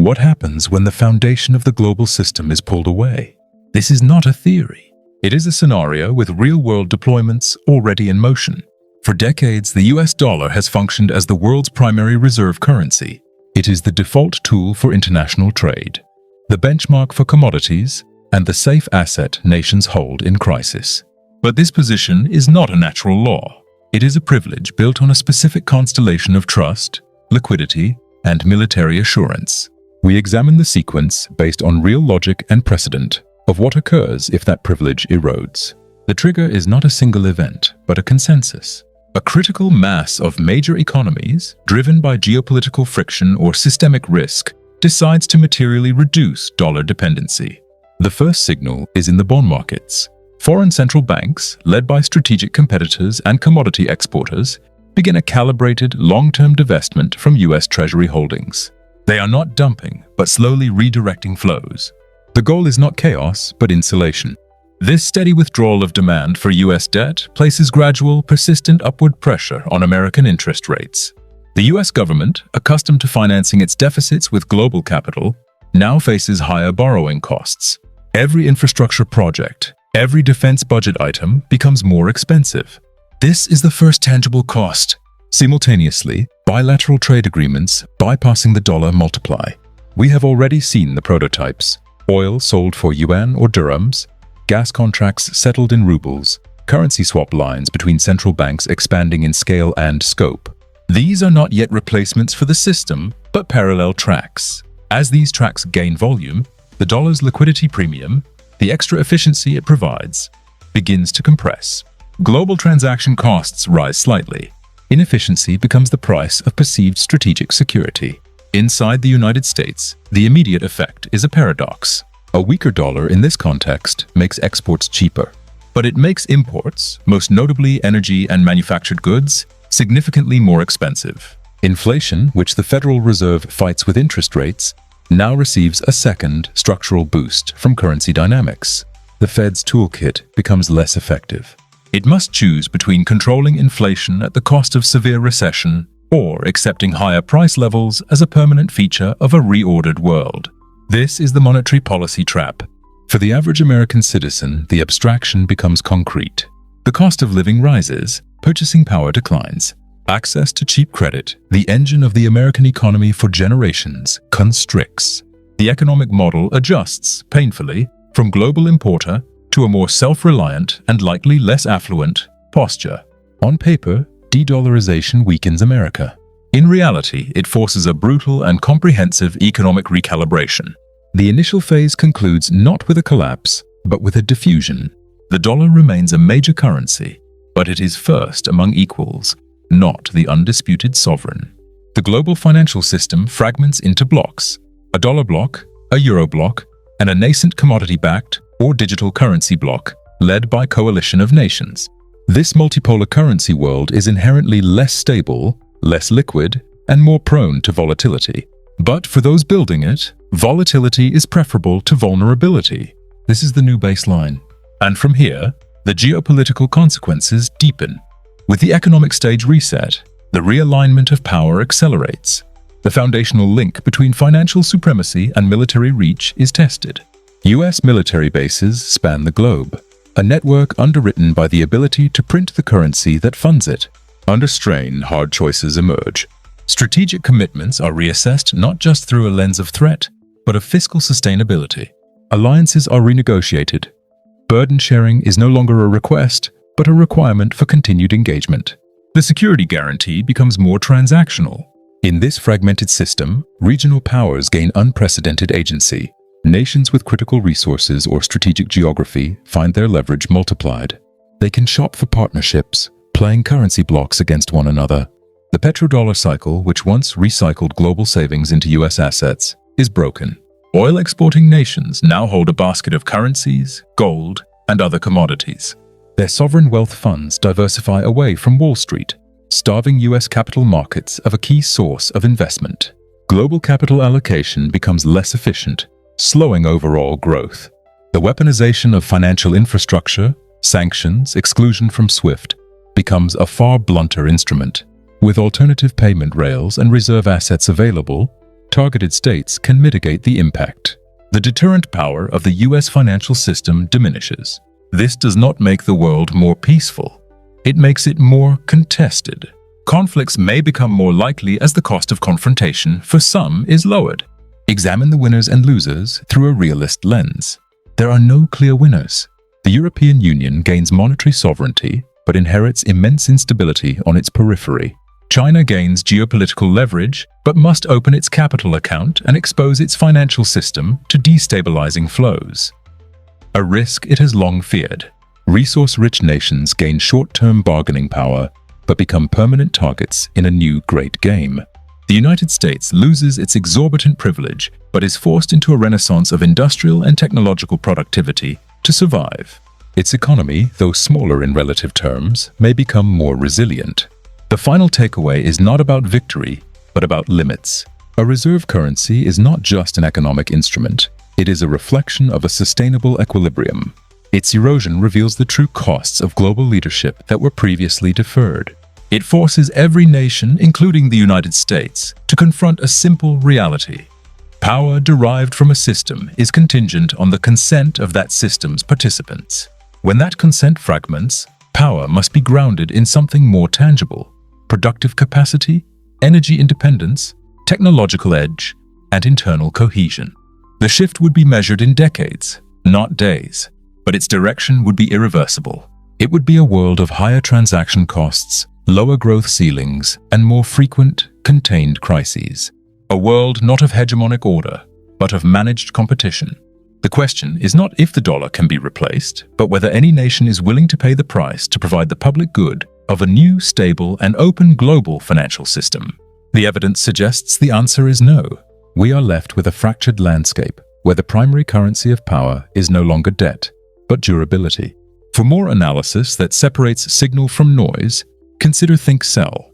What happens when the foundation of the global system is pulled away? This is not a theory. It is a scenario with real-world deployments already in motion. For decades, the US dollar has functioned as the world's primary reserve currency. It is the default tool for international trade, the benchmark for commodities, and the safe asset nations hold in crisis. But this position is not a natural law. It is a privilege built on a specific constellation of trust, liquidity, and military assurance. We examine the sequence based on real logic and precedent of what occurs if that privilege erodes. The trigger is not a single event, but a consensus. A critical mass of major economies, driven by geopolitical friction or systemic risk, decides to materially reduce dollar dependency. The first signal is in the bond markets. Foreign central banks, led by strategic competitors and commodity exporters, begin a calibrated, long-term divestment from US Treasury holdings. They are not dumping, but slowly redirecting flows. The goal is not chaos, but insulation. This steady withdrawal of demand for US debt places gradual, persistent upward pressure on American interest rates. The US government, accustomed to financing its deficits with global capital, now faces higher borrowing costs. Every infrastructure project, every defense budget item becomes more expensive. This is the first tangible cost. Simultaneously, bilateral trade agreements bypassing the dollar multiply. We have already seen the prototypes. Oil sold for yuan or dirhams, gas contracts settled in rubles, currency swap lines between central banks expanding in scale and scope. These are not yet replacements for the system, but parallel tracks. As these tracks gain volume, the dollar's liquidity premium, the extra efficiency it provides, begins to compress. Global transaction costs rise slightly. Inefficiency becomes the price of perceived strategic security. Inside the United States, the immediate effect is a paradox. A weaker dollar in this context makes exports cheaper, but it makes imports, most notably energy and manufactured goods, significantly more expensive. Inflation, which the Federal Reserve fights with interest rates, now receives a second structural boost from currency dynamics. The Fed's toolkit becomes less effective. It must choose between controlling inflation at the cost of severe recession or accepting higher price levels as a permanent feature of a reordered world. This is the monetary policy trap. For the average American citizen, the abstraction becomes concrete. The cost of living rises, purchasing power declines. Access to cheap credit, the engine of the American economy for generations, constricts. The economic model adjusts, painfully, from global importer to a more self-reliant and likely less affluent posture. On paper, de-dollarization weakens America. In reality, it forces a brutal and comprehensive economic recalibration. The initial phase concludes not with a collapse, but with a diffusion. The dollar remains a major currency, but it is first among equals, not the undisputed sovereign. The global financial system fragments into blocks: a dollar block, a euro block, and a nascent commodity-backed or digital currency block led by coalition of nations. This multipolar currency world is inherently less stable, less liquid, and more prone to volatility. But for those building it, volatility is preferable to vulnerability. This is the new baseline. And from here, the geopolitical consequences deepen. With the economic stage reset, the realignment of power accelerates. The foundational link between financial supremacy and military reach is tested. US military bases span the globe, a network underwritten by the ability to print the currency that funds it. Under strain, hard choices emerge. Strategic commitments are reassessed not just through a lens of threat, but of fiscal sustainability. Alliances are renegotiated. Burden sharing is no longer a request, but a requirement for continued engagement. The security guarantee becomes more transactional. In this fragmented system, regional powers gain unprecedented agency. Nations with critical resources or strategic geography find their leverage multiplied. They can shop for partnerships, playing currency blocks against one another. The petrodollar cycle, which once recycled global savings into US assets, is broken. Oil exporting nations now hold a basket of currencies, gold, and other commodities. Their sovereign wealth funds diversify away from Wall Street, starving US capital markets of a key source of investment. Global capital allocation becomes less efficient, slowing overall growth. The weaponization of financial infrastructure, sanctions, exclusion from SWIFT, becomes a far blunter instrument. With alternative payment rails and reserve assets available, targeted states can mitigate the impact. The deterrent power of the US financial system diminishes. This does not make the world more peaceful. It makes it more contested. Conflicts may become more likely as the cost of confrontation for some is lowered. Examine the winners and losers through a realist lens. There are no clear winners. The European Union gains monetary sovereignty, but inherits immense instability on its periphery. China gains geopolitical leverage, but must open its capital account and expose its financial system to destabilizing flows. A risk it has long feared. Resource-rich nations gain short-term bargaining power, but become permanent targets in a new great game. The United States loses its exorbitant privilege, but is forced into a renaissance of industrial and technological productivity to survive. Its economy, though smaller in relative terms, may become more resilient. The final takeaway is not about victory, but about limits. A reserve currency is not just an economic instrument. It is a reflection of a sustainable equilibrium. Its erosion reveals the true costs of global leadership that were previously deferred. It forces every nation, including the United States, to confront a simple reality. Power derived from a system is contingent on the consent of that system's participants. When that consent fragments, power must be grounded in something more tangible: productive capacity, energy independence, technological edge, and internal cohesion. The shift would be measured in decades, not days, but its direction would be irreversible. It would be a world of higher transaction costs, lower growth ceilings, and more frequent, contained crises. A world not of hegemonic order, but of managed competition. The question is not if the dollar can be replaced, but whether any nation is willing to pay the price to provide the public good of a new, stable, and open global financial system. The evidence suggests the answer is no. We are left with a fractured landscape where the primary currency of power is no longer debt, but durability. For more analysis that separates signal from noise, consider Think Cell.